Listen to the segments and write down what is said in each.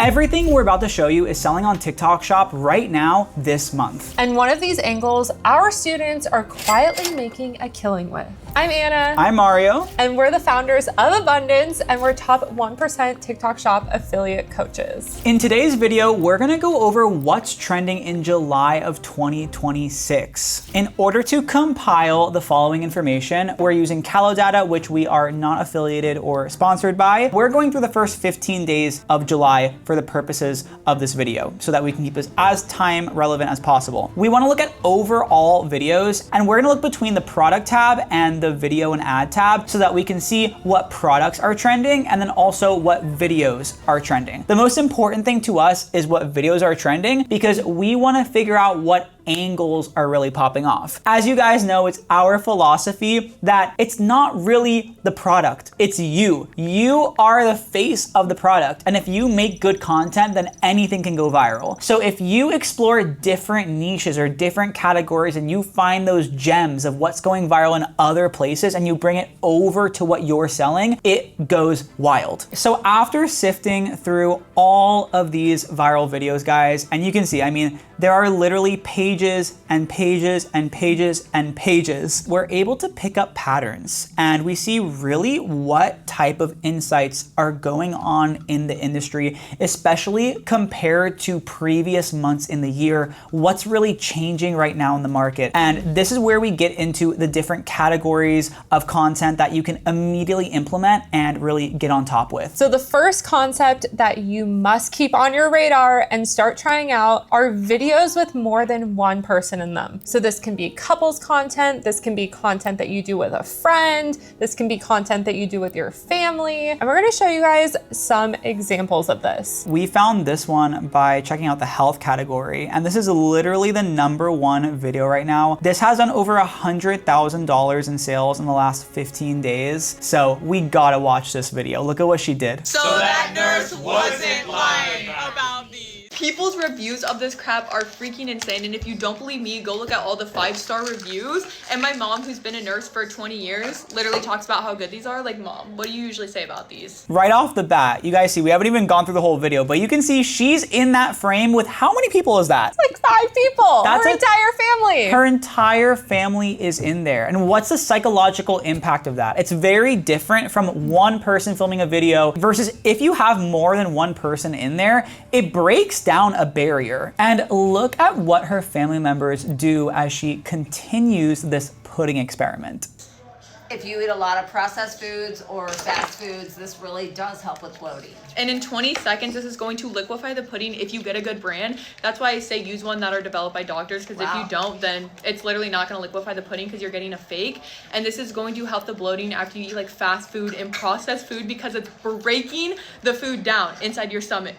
Everything we're about to show you is selling on TikTok Shop right now this month. And one of these angles, our students are quietly making a killing with. I'm Anna. I'm Mario. And we're the founders of Abundance, and we're top 1% TikTok Shop affiliate coaches. In today's video, we're gonna go over what's trending in July of 2026. In order to compile the following information, we're using Callow data, which we are not affiliated or sponsored by. We're going through the first 15 days of July for the purposes of this video so that we can keep this as time relevant as possible. We wanna look at overall videos, and we're gonna look between the product tab and the video and ad tab so that we can see what products are trending and then also what videos are trending. The most important thing to us is what videos are trending because we wanna figure out what angles are really popping off. As you guys know, it's our philosophy that it's not really the product, it's you. You are the face of the product. And if you make good content, then anything can go viral. So if you explore different niches or different categories and you find those gems of what's going viral in other places and you bring it over to what you're selling, it goes wild. So after sifting through all of these viral videos, guys, and you can see, I mean, there are literally pages and pages and pages and pages. We're able to pick up patterns and we see really what type of insights are going on in the industry, especially compared to previous months in the year, what's really changing right now in the market. And this is where we get into the different categories of content that you can immediately implement and really get on top with. So the first concept that you must keep on your radar and start trying out are videos with more than one person in them. So this can be couples content, this can be content that you do with a friend, this can be content that you do with your family. And we're gonna show you guys some examples of this. We found this one by checking out the health category, and this is literally the #1 video right now. This has done over $100,000 in sales in the last 15 days. So we gotta watch this video. Look at what she did. So that nurse wasn't lying about these. People's reviews of this crap are freaking insane, and if you don't believe me, go look at all the 5-star reviews. And my mom, who's been a nurse for 20 years, literally talks about how good these are. Like, Mom, what do you usually say about these? Right off the bat, you guys see, we haven't even gone through the whole video, but you can see she's in that frame with how many people is that? It's like 5 people. That's her entire family. Her entire family is in there. And what's the psychological impact of that? It's very different from one person filming a video versus if you have more than one person in there, it breaks down a barrier. And look at what her family members do as she continues this pudding experiment. If you eat a lot of processed foods or fast foods, this really does help with bloating. And in 20 seconds, this is going to liquefy the pudding if you get a good brand. That's why I say use one that are developed by doctors, because if you don't, then it's literally not going to liquefy the pudding because you're getting a fake. And this is going to help the bloating after you eat like fast food and processed food because it's breaking the food down inside your stomach.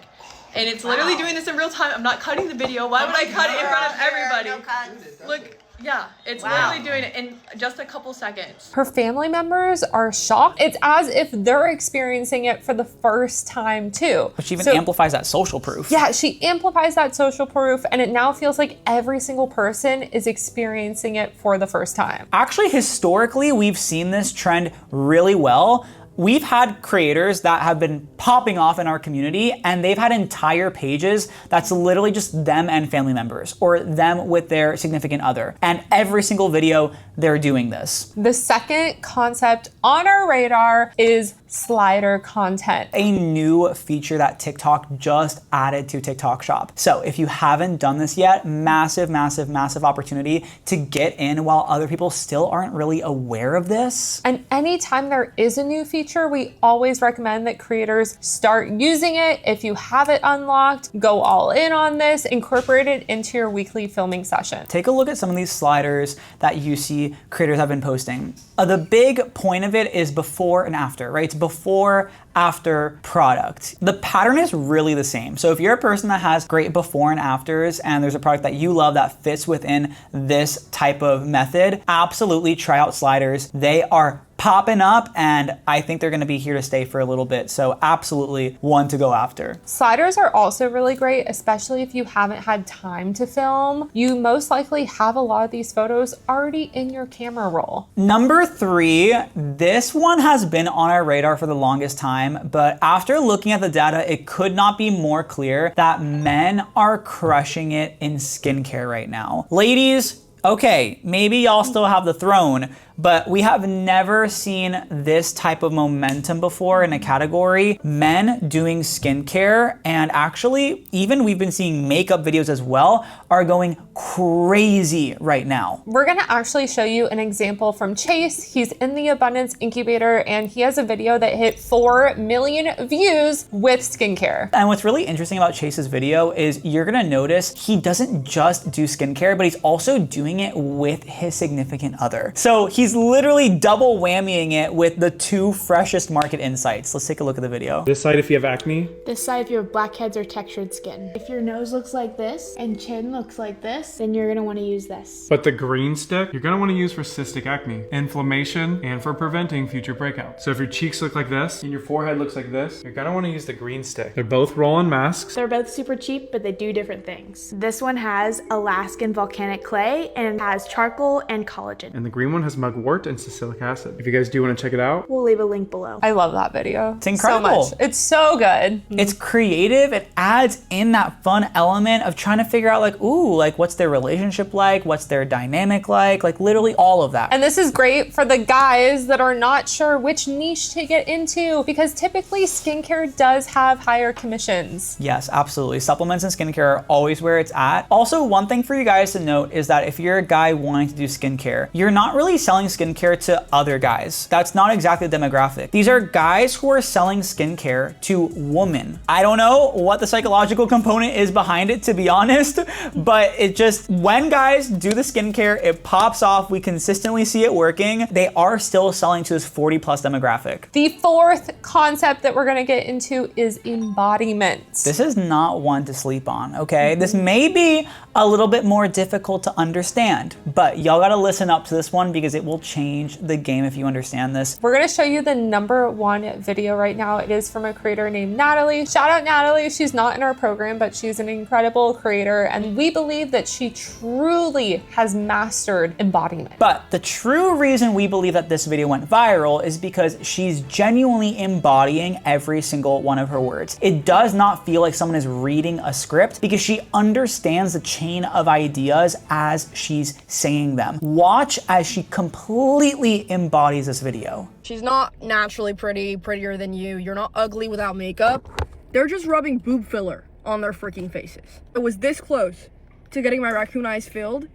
And it's literally doing this in real time. I'm not cutting the video. Why would I cut it in front of everybody? No Look. Yeah, it's literally doing it in just a couple seconds. Her family members are shocked. It's as if they're experiencing it for the first time too. But she even amplifies that social proof. Yeah, she amplifies that social proof, and it now feels like every single person is experiencing it for the first time. Actually, historically, we've seen this trend really well. We've had creators that have been popping off in our community and they've had entire pages that's literally just them and family members or them with their significant other. And every single video, they're doing this. The second concept on our radar is slider content. A new feature that TikTok just added to TikTok Shop. So if you haven't done this yet, massive, massive, massive opportunity to get in while other people still aren't really aware of this. And anytime there is a new feature, we always recommend that creators start using it. If you have it unlocked, go all in on this, incorporate it into your weekly filming session. Take a look at some of these sliders that you see creators have been posting. The big point of it is before and after, right? It's before, after product. The pattern is really the same. So if you're a person that has great before and afters and there's a product that you love that fits within this type of method, absolutely try out sliders. They are popping up, and I think they're gonna be here to stay for a little bit. So absolutely one to go after. Sliders are also really great, especially if you haven't had time to film. You most likely have a lot of these photos already in your camera roll. Number 3, this one has been on our radar for the longest time, but after looking at the data, it could not be more clear that men are crushing it in skincare right now. Ladies, okay, maybe y'all still have the throne, but we have never seen this type of momentum before in a category. Men doing skincare, and actually even we've been seeing makeup videos as well, are going crazy right now. We're gonna actually show you an example from Chase. He's in the Abundance Incubator and he has a video that hit 4 million views with skincare. And what's really interesting about Chase's video is you're gonna notice he doesn't just do skincare, but he's also doing it with his significant other. So he's literally double whammying it with the 2 freshest market insights. Let's take a look at the video. This side if you have acne. This side if you have blackheads or textured skin. If your nose looks like this and chin looks like this, then you're gonna wanna use this. But the green stick, you're gonna wanna use for cystic acne, inflammation, and for preventing future breakouts. So if your cheeks look like this and your forehead looks like this, you're gonna wanna use the green stick. They're both roll-on masks. They're both super cheap, but they do different things. This one has Alaskan volcanic clay and has charcoal and collagen. And the green one has mugwort and salicylic acid. If you guys do wanna check it out, We'll leave a link below. I love that video. It's incredible. So much. It's so good. It's creative. It adds in that fun element of trying to figure out like, ooh, like what's their relationship like? What's their dynamic like literally all of that. And this is great for the guys that are not sure which niche to get into, because typically skincare does have higher commissions. Yes, absolutely. Supplements and skincare are always where it's at. Also, one thing for you guys to note is that if you're a guy wanting to do skincare, you're not really selling skincare to other guys. That's not exactly the demographic. These are guys who are selling skincare to women. I don't know what the psychological component is behind it, to be honest, but it just, when guys do the skincare, it pops off. We consistently see it working. They are still selling to this 40+ demographic. The 4th concept that we're gonna get into is embodiment. This is not one to sleep on, okay? This may be a little bit more difficult to understand, but y'all gotta listen up to this one because it will change the game if you understand this. We're gonna show you the number 1 video right now. It is from a creator named Natalie. Shout out Natalie. She's not in our program, but she's an incredible creator, and we believe that she truly has mastered embodiment. But the true reason we believe that this video went viral is because she's genuinely embodying every single one of her words. It does not feel like someone is reading a script because she understands the chain of ideas as she's saying them. Watch as she completely embodies this video. She's not naturally prettier than you. You're not ugly without makeup. They're just rubbing boob filler on their freaking faces. I was this close to getting my raccoon eyes filled,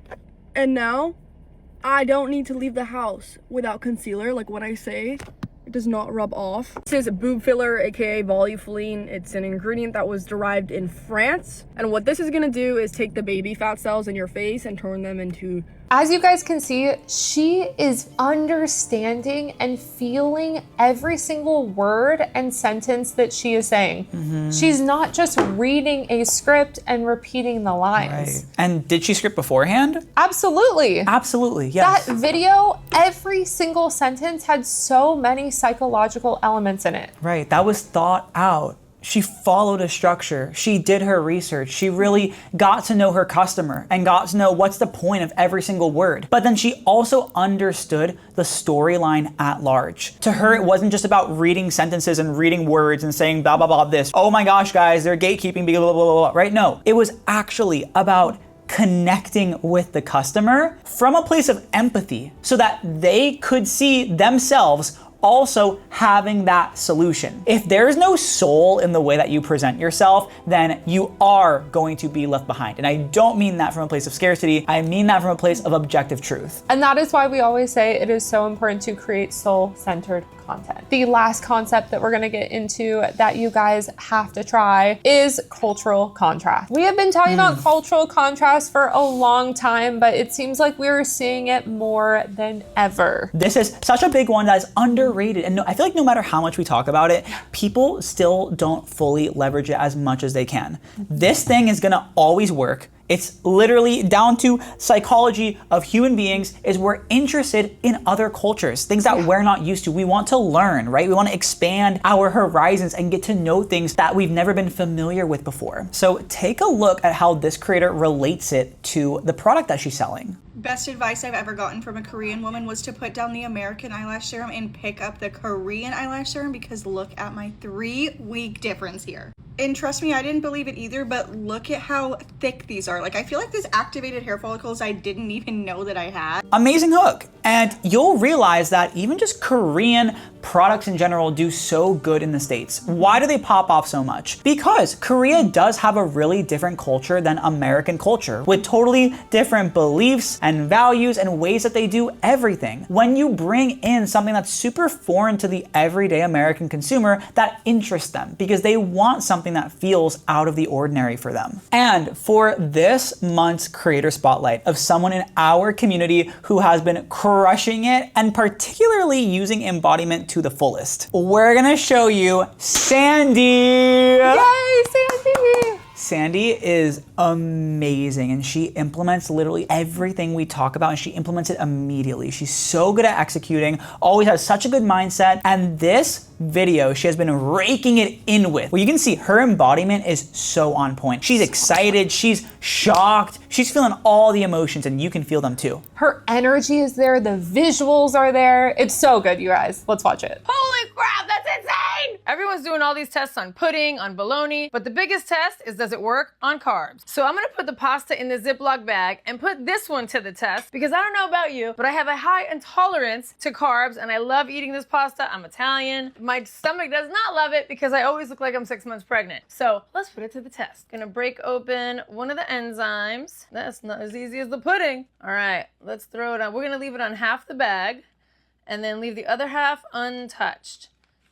and now I don't need to leave the house without concealer. Like what I say, it does not rub off. This is a boob filler, aka volufiline. It's an ingredient that was derived in France, and what this is gonna do is take the baby fat cells in your face and turn them into... As you guys can see, she is understanding and feeling every single word and sentence that she is saying. She's not just reading a script and repeating the lines. Right. And did she script beforehand? Absolutely. Absolutely, yes. That video, every single sentence had so many psychological elements in it. Right, that was thought out. She followed a structure. She did her research. She really got to know her customer and got to know what's the point of every single word. But then she also understood the storyline at large. To her, it wasn't just about reading sentences and reading words and saying blah, blah, blah, this. Oh my gosh, guys, they're gatekeeping, blah, blah, blah, blah, right? No, it was actually about connecting with the customer from a place of empathy so that they could see themselves also having that solution. If there's no soul in the way that you present yourself, then you are going to be left behind. And I don't mean that from a place of scarcity, I mean that from a place of objective truth. And that is why we always say it is so important to create soul-centered content. The last concept that we're gonna get into that you guys have to try is cultural contrast. We have been talking about cultural contrast for a long time, but it seems like we're seeing it more than ever. This is such a big one that is underrated underrated. And I feel like no matter how much we talk about it, people still don't fully leverage it as much as they can. This thing is gonna always work. It's literally down to psychology of human beings is we're interested in other cultures, things that we're not used to. We want to learn, right? We want to expand our horizons and get to know things that we've never been familiar with before. So take a look at how this creator relates it to the product that she's selling. Best advice I've ever gotten from a Korean woman was to put down the American eyelash serum and pick up the Korean eyelash serum, because look at my 3-week difference here. And trust me, I didn't believe it either, but look at how thick these are. Like, I feel like there's activated hair follicles I didn't even know that I had. Amazing hook. And you'll realize that even just Korean products in general do so good in the States. Why do they pop off so much? Because Korea does have a really different culture than American culture, with totally different beliefs and values and ways that they do everything. When you bring in something that's super foreign to the everyday American consumer, that interests them because they want something that feels out of the ordinary for them. And for this month's creator spotlight of someone in our community who has been crushing it and particularly using embodiment to the fullest, we're gonna show you Sandy. Yay, Sandy! Sandy is amazing, and she implements literally everything we talk about, and she implements it immediately. She's so good at executing, always has such a good mindset, and this video she has been raking it in with. Well, you can see her embodiment is so on point. She's excited, she's shocked, she's feeling all the emotions, and you can feel them too. Her energy is there, the visuals are there. It's so good, you guys. Let's watch it. Holy crap, that's insane! Everyone's doing all these tests on pudding, on bologna, but the biggest test is, does it work on carbs? So I'm gonna put the pasta in the Ziploc bag and put this one to the test, because I don't know about you, but I have a high intolerance to carbs, and I love eating this pasta. I'm Italian. My stomach does not love it because I always look like I'm 6 months pregnant. So let's put it to the test. Gonna break open one of the enzymes. That's not as easy as the pudding. All right, let's throw it on. We're gonna leave it on half the bag and then leave the other half untouched.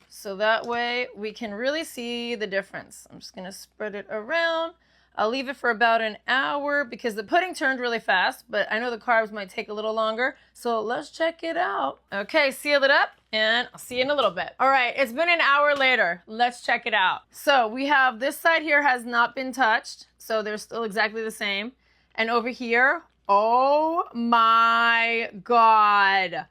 So that way we can really see the difference. I'm just gonna spread it around. I'll leave it for about an hour because the pudding turned really fast, but I know the carbs might take a little longer. So let's check it out. Okay, seal it up and I'll see you in a little bit. All right, it's been an hour later. Let's check it out. So we have this side here has not been touched. So they're still exactly the same. And over here, oh my God,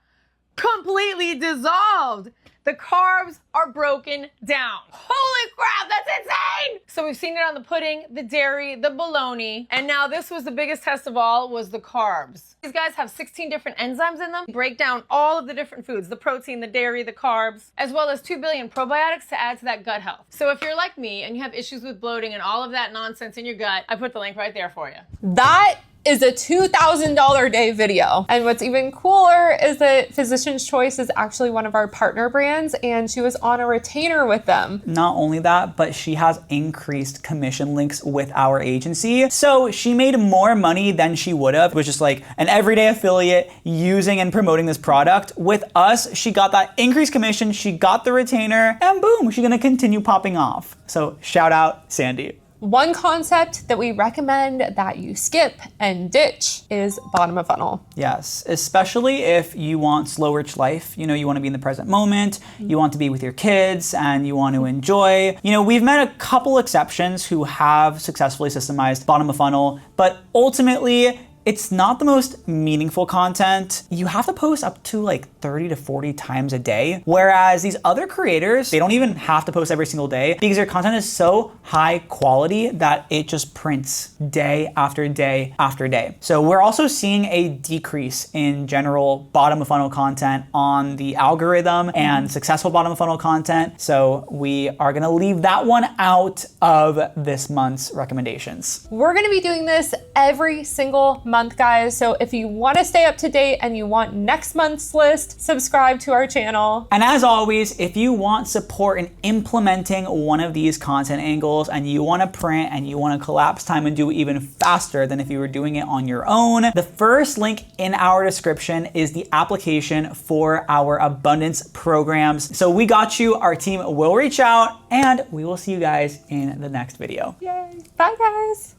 completely dissolved. The carbs are broken down. Holy crap, that's insane! So we've seen it on the pudding, the dairy, the bologna, and now this was the biggest test of all, was the carbs. These guys have 16 different enzymes in them. Break down all of the different foods, the protein, the dairy, the carbs, as well as 2 billion probiotics to add to that gut health. So if you're like me and you have issues with bloating and all of that nonsense in your gut, I put the link right there for you. That is a $2,000 a day video. And what's even cooler is that Physician's Choice is actually one of our partner brands, and she was on a retainer with them. Not only that, but she has increased commission links with our agency. So she made more money than she would have, which is like an everyday affiliate using and promoting this product. With us, she got that increased commission, she got the retainer, and boom, she's gonna continue popping off. So shout out, Sandy. One concept that we recommend that you skip and ditch is bottom of funnel. Yes, especially if you want slow rich life. You know, you want to be in the present moment, you want to be with your kids, and you want to enjoy. You know, we've met a couple exceptions who have successfully systemized bottom of funnel, but ultimately, it's not the most meaningful content. You have to post up to like 30 to 40 times a day. Whereas these other creators, they don't even have to post every single day because their content is so high quality that it just prints day after day after day. So we're also seeing a decrease in general bottom of funnel content on the algorithm and successful bottom of funnel content. So we are gonna leave that one out of this month's recommendations. We're gonna be doing this every single month, guys. So if you want to stay up to date and you want next month's list, subscribe to our channel. And as always, if you want support in implementing one of these content angles and you want to print and you want to collapse time and do it even faster than if you were doing it on your own, the first link in our description is the application for our abundance programs. So we got you, our team will reach out, and we will see you guys in the next video. Yay. Bye, guys.